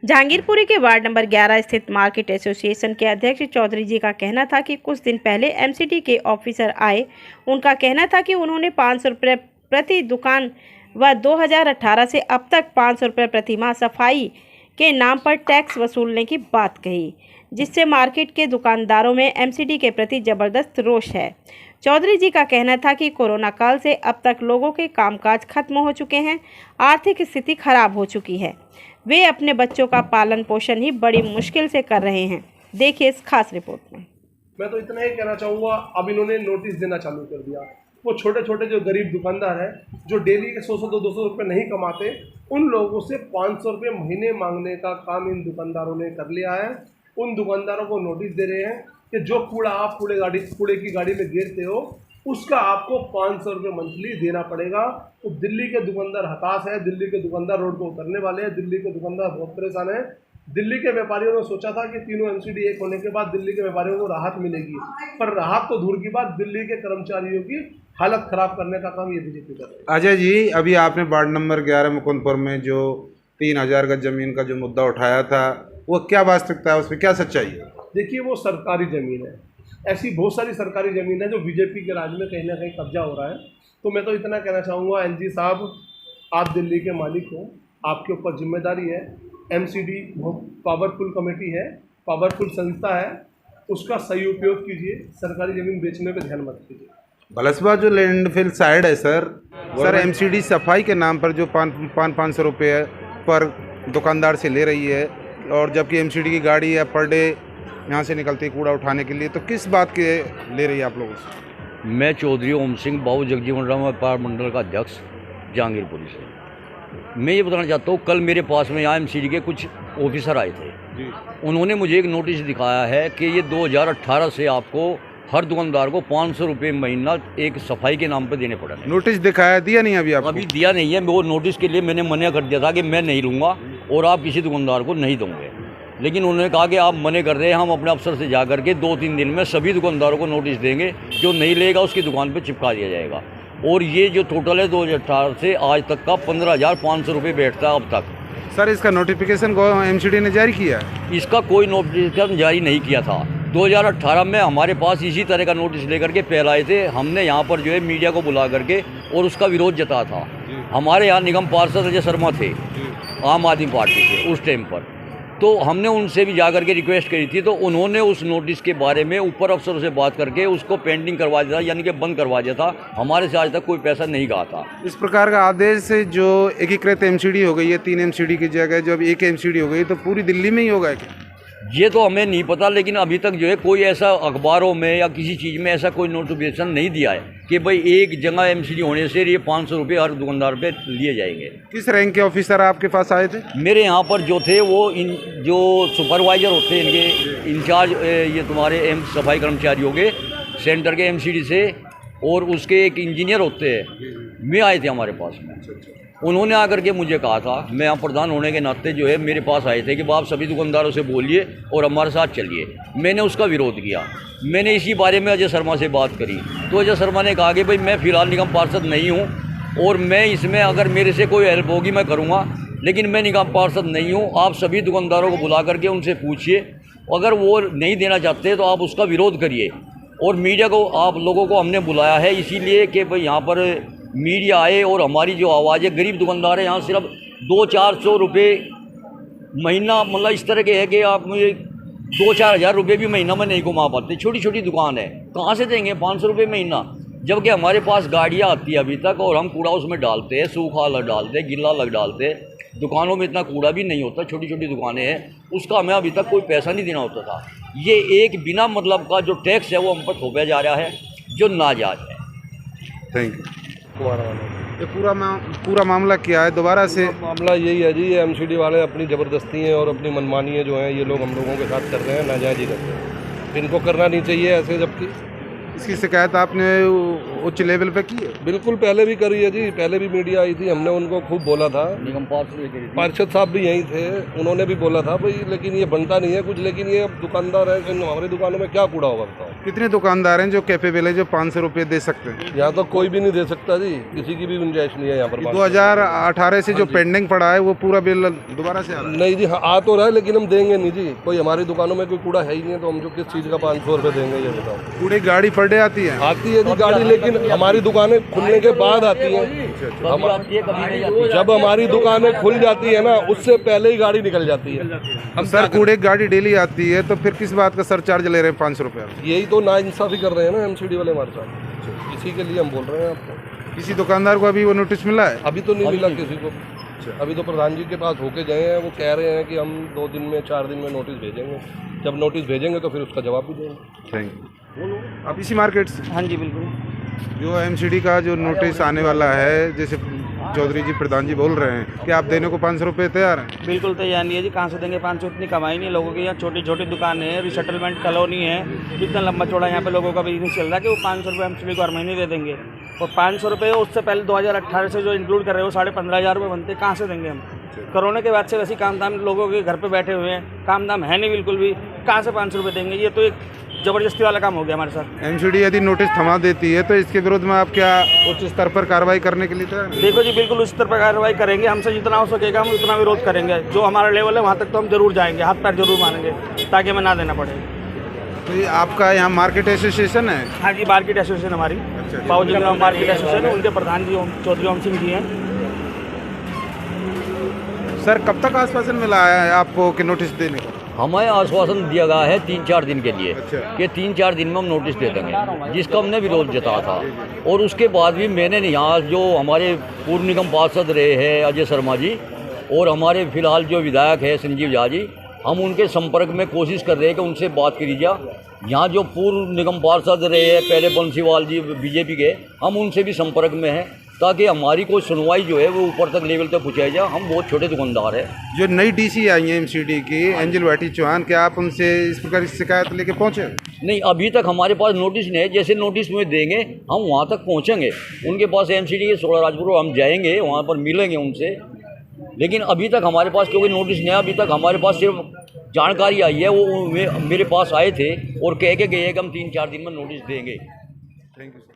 जहांगीरपुरी के ward number 11 स्थित market association के अध्यक्ष चौधरी जी का कहना था कि कुछ दिन पहले एमसीडी के ऑफिसर आए। उनका कहना था कि उन्होंने 500 रुपये प्रति दुकान व 2018 से अब तक 500 रुपये प्रति माह सफाई के नाम पर टैक्स वसूलने की बात कही, जिससे मार्केट के दुकानदारों में एमसीडी के प्रति ज़बरदस्त रोष है। चौधरी जी का कहना था कि कोरोना काल से अब तक लोगों के कामकाज खत्म हो चुके हैं, आर्थिक स्थिति खराब हो चुकी है। वे अपने बच्चों का पालन पोषण ही बड़ी मुश्किल से कर रहे हैं। देखिए इस खास रिपोर्ट में। मैं तो इतना ही कहना चाहूँगा, अब इन्होंने नोटिस देना चालू कर दिया। वो छोटे छोटे जो गरीब दुकानदार हैं, जो डेली के 100-200 रुपये नहीं कमाते, उन लोगों से 500 रुपये महीने मांगने का काम इन दुकानदारों ने कर लिया है। उन दुकानदारों को नोटिस दे रहे हैं कि जो कूड़ा आप कूड़े की गाड़ी में गिरते हो, उसका आपको 500 रुपये मंथली देना पड़ेगा। तो दिल्ली के दुकानदार हताश है, दिल्ली के दुकानदार रोड को उतरने वाले हैं, दिल्ली के दुकानदार बहुत परेशान हैं। दिल्ली के व्यापारियों ने सोचा था कि तीनों एमसीडी एक होने के बाद दिल्ली के व्यापारियों को राहत मिलेगी, पर राहत तो दूर की बात, दिल्ली के कर्मचारियों की हालत खराब करने का काम ये बीजेपी कर रही है। अजय जी, अभी आपने वार्ड नंबर 11 मुकुंदपुर में जो 3000 गज जमीन का जो मुद्दा उठाया था, वो क्या वास्तविकता है, उसमें क्या सच्चाई है? देखिए, वो सरकारी ज़मीन है। ऐसी बहुत सारी सरकारी ज़मीन है जो बीजेपी के राज में कहीं ना कहीं कब्जा हो रहा है। तो मैं तो इतना कहना चाहूँगा, एनजी साहब, आप दिल्ली के मालिक हो, आपके ऊपर जिम्मेदारी है। एमसीडी बहुत पावरफुल कमेटी है, पावरफुल संस्था है, उसका सही उपयोग कीजिए। सरकारी ज़मीन बेचने पर ध्यान मत कीजिए। बलसबा जो लैंडफिल साइड है सर एमसीडी सफाई के नाम पर जो 500 रुपये पर दुकानदार से ले रही है, और जबकि एमसीडी की गाड़ी है पर डे यहाँ से निकलती है कूड़ा उठाने के लिए, तो किस बात के ले रही है आप लोगों से? मैं चौधरी ओम सिंह बाबू जगजीवन राम व्यापार मंडल का अध्यक्ष जहांगीरपुरी से। मैं ये बताना चाहता हूँ, कल मेरे पास में यहाँ एमसीडी के कुछ ऑफिसर आए थे जी। उन्होंने मुझे एक नोटिस दिखाया है कि ये 2018 से आपको हर दुकानदार को 500 रुपये महीना एक सफाई के नाम पर देने पड़ा। नोटिस दिखाया, दिया नहीं अभी आपको? अभी दिया नहीं है। वो नोटिस के लिए मैंने मना कर दिया था कि मैं नहीं लूँगा और आप किसी दुकानदार को नहीं दोगे, लेकिन उन्होंने कहा कि आप मना कर रहे हैं, हम अपने अफसर से जा करके 2-3 दिन में सभी दुकानदारों को नोटिस देंगे, जो नहीं लेगा उसकी दुकान पे चिपका दिया जाएगा। और ये जो टोटल है 2018 से आज तक का 15,500 रुपये बैठता है अब तक। सर, इसका नोटिफिकेशन को एमसीडी ने जारी किया है? इसका कोई नोटिफिकेशन जारी नहीं किया था। 2018 में हमारे पास इसी तरह का नोटिस लेकर के पहले आए थे। हमने यहाँ पर जो है मीडिया को बुला करके और उसका विरोध जताया था। हमारे यहाँ निगम पार्षद अजय शर्मा थे आम आदमी पार्टी से उस टाइम पर, तो हमने उनसे भी जाकर के रिक्वेस्ट करी थी, तो उन्होंने उस नोटिस के बारे में ऊपर अफसरों से बात करके उसको पेंडिंग करवा दिया था, यानी कि बंद करवा दिया था। हमारे से आज तक कोई पैसा नहीं कहा था। इस प्रकार का आदेश से जो एकीकृत एमसीडी हो गई है, 3 एमसीडी की जगह जब 1 एमसीडी हो गई, तो पूरी दिल्ली में ही होगा क्या? ये तो हमें नहीं पता, लेकिन अभी तक जो है कोई ऐसा अखबारों में या किसी चीज़ में ऐसा कोई नोटिफिकेशन नहीं दिया है कि भाई एक जगह एमसीडी होने से ये 500 रुपये हर दुकानदार पे लिए जाएंगे। किस रैंक के ऑफिसर आपके पास आए थे? मेरे यहाँ पर जो थे वो जो सुपरवाइज़र होते हैं, इनके इंचार्ज, ये तुम्हारे सफाई कर्मचारियों के सेंटर के एमसीडी से, और उसके एक इंजीनियर होते हैं, मैं आए थे हमारे पास में। उन्होंने आकर के मुझे कहा था, मैं यहाँ प्रधान होने के नाते जो है मेरे पास आए थे कि आप सभी दुकानदारों से बोलिए और हमारे साथ चलिए। मैंने उसका विरोध किया। मैंने इसी बारे में अजय शर्मा से बात करी, तो अजय शर्मा ने कहा कि भाई मैं फ़िलहाल निगम पार्षद नहीं हूँ और मैं इसमें अगर मेरे से कोई हेल्प होगी मैं करूँगा, लेकिन मैं निगम पार्षद नहीं हूँ। आप सभी दुकानदारों को बुला करके उनसे पूछिए, अगर वो नहीं देना चाहते तो आप उसका विरोध करिए। और मीडिया को, आप लोगों को हमने बुलाया है इसीलिए कि भाई यहाँ पर मीडिया आए और हमारी जो आवाज़ है, गरीब दुकानदार है, यहाँ सिर्फ 200-400 रुपये महीना, मतलब इस तरह के है कि आप मुझे 2-4 हज़ार रुपये भी महीना में नहीं कमा पाते। छोटी छोटी दुकान है, कहाँ से देंगे 500 रुपये महीना? जबकि हमारे पास गाड़ियाँ आती है अभी तक और हम कूड़ा उसमें डालते हैं, सूखा अलग डालते हैं, गिल्ला अलग डालते हैं। दुकानों में इतना कूड़ा भी नहीं होता, छोटी छोटी दुकानें हैं, उसका हमें अभी तक कोई पैसा नहीं देना होता था। ये एक बिना मतलब का जो टैक्स है वो हम पर थोपा जा रहा है, जो नाजायज़ है। Thank you. ये पूरा मामला क्या है दोबारा से? मामला यही है जी, ये एमसीडी वाले अपनी ज़बरदस्ती हैं और अपनी मनमानी जो है ये लोग हम लोगों के साथ कर रहे हैं, नाजायज़ ही करते हैं। इनको करना नहीं चाहिए ऐसे, जबकि इसकी शिकायत आपने उच्च लेवल पे की है? बिल्कुल, पहले भी करी है जी, पहले भी मीडिया आई थी, हमने उनको खूब बोला था। निगम पार्षद साहब भी यहीं थे, उन्होंने भी बोला था भाई, लेकिन ये बनता नहीं है कुछ। लेकिन ये अब दुकानदार है, हमारी दुकानों में क्या कूड़ा होगा बताओ? कितने दुकानदार हैं जो कैपेबल है जो 500 रुपये दे सकते हैं? यहाँ तो कोई भी नहीं दे सकता जी, किसी की भी गुंजाइश नहीं है यहाँ पर। 2018 से जो पेंडिंग पड़ा है वो पूरा बिल दोबारा से आ रहा है? नहीं जी, आ तो रहा है लेकिन हम देंगे नहीं जी। कोई हमारी दुकानों में कोई कूड़ा है ही नहीं है, तो हम जो किस चीज़ का 500 रुपये देंगे ये बताओ। कूड़े गाड़ी पर डे आती है? आती है जी गाड़ी, लेकिन हमारी दुकानें खुलने के बाद आती हैं। जब हमारी दुकानें खुल जाती है ना, उससे पहले ही गाड़ी निकल जाती है। हम सर कूड़े गाड़ी डेली आती है तो फिर किस बात का सरचार्ज ले रहे हैं 500 रुपये? यही तो नाइंसाफ़ी कर रहे हैं ना एमसीडी वाले हमारे साथ, इसी के लिए हम बोल रहे हैं आपको। किसी दुकानदार को अभी वो नोटिस मिला है? अभी तो नहीं मिला किसी को। अभी तो प्रधान जी के पास होके गए हैं, वो कह रहे हैं कि हम 2 दिन में 4 दिन में नोटिस भेजेंगे। जब नोटिस भेजेंगे तो फिर उसका जवाब भी देंगे। Thank you. आप इसी मार्केट से? हाँ जी बिल्कुल। जो एमसीडी का जो नोटिस आने वाला है, जैसे चौधरी जी प्रधान जी बोल रहे हैं कि आप देने को 500 रुपये तैयार हैं? बिल्कुल तैयार नहीं है जी, कहाँ से देंगे 500? इतनी कमाई नहीं लोगों की। यहाँ छोटी छोटी दुकानें हैं, रिसेटलमेंट कॉलोनी है, इतना लंबा चौड़ा यहाँ पे लोगों का बिजनेस चल रहा है कि वो 500 रुपये एमसीडी को हर महीने दे देंगे। और 500 रुपये उससे पहले 2018 से जो इंक्लूड कर रहे हो 15,500 रुपये बनते, कहाँ से देंगे हम? कोरोना के बाद से वैसे काम धाम लोगों के घर पे बैठे हुए हैं, काम धाम है नहीं बिल्कुल भी, कहाँ से 500 रुपये देंगे? ये तो एक ज़बरदस्ती वाला काम हो गया हमारे साथ। एमसीडी यदि नोटिस थमा देती है तो इसके विरोध में आप क्या उच्च स्तर पर कार्रवाई करने के लिए तैयार हैं? देखो जी, बिल्कुल उस स्तर पर कार्रवाई करेंगे, हमसे जितना हो सकेगा हम उतना विरोध करेंगे। जो हमारा लेवल है वहाँ तक तो हम जरूर जाएंगे, हाथ पैर जरूर मारेंगे ताकि हमें ना देना पड़े। तो ये आपका यहाँ मार्केट एसोसिएशन है? हाँ जी, मार्केट एसोसिएशन हमारी पाउजी मार्केट एसोसिएशन है, उनके प्रधान जी चौधरी ओम सिंह जी हैं। सर कब तक आश्वासन मिला है आपको कि नोटिस देने का? हमें आश्वासन दिया गया है 3-4 दिन के लिए अच्छा। कि 3-4 दिन में हम नोटिस दे देंगे, जिसका हमने विरोध जताया था। और उसके बाद भी मैंने यहाँ जो हमारे पूर्व निगम पार्षद रहे हैं अजय शर्मा जी, और हमारे फिलहाल जो विधायक है संजीव झा जी, हम उनके संपर्क में कोशिश कर रहे हैं कि उनसे बात करी जाए। यहाँ जो पूर्व निगम पार्षद रहे हैं पहले बंसीवाल जी बीजेपी के, हम उनसे भी संपर्क में हैं ताकि हमारी कोई सुनवाई जो है वो ऊपर तक लेवल तक पहुँचाई जाए। हम बहुत छोटे दुकानदार हैं। जो नई डीसी आई है एमसीडी की, एंजल वाटी चौहान, क्या आप उनसे इस प्रकार की शिकायत लेके पहुँचे? नहीं, अभी तक हमारे पास नोटिस नहीं है। जैसे नोटिस में देंगे हम वहाँ तक पहुँचेंगे, उनके पास एमसीडी के 16 राजपुर हम जाएंगे, वहाँ पर मिलेंगे उनसे। लेकिन अभी तक हमारे पास क्योंकि नोटिस नहीं है, अभी तक हमारे पास सिर्फ जानकारी आई है। वो मेरे पास आए थे और कह के गए कि हम 3-4 दिन में नोटिस देंगे। Thank you sir.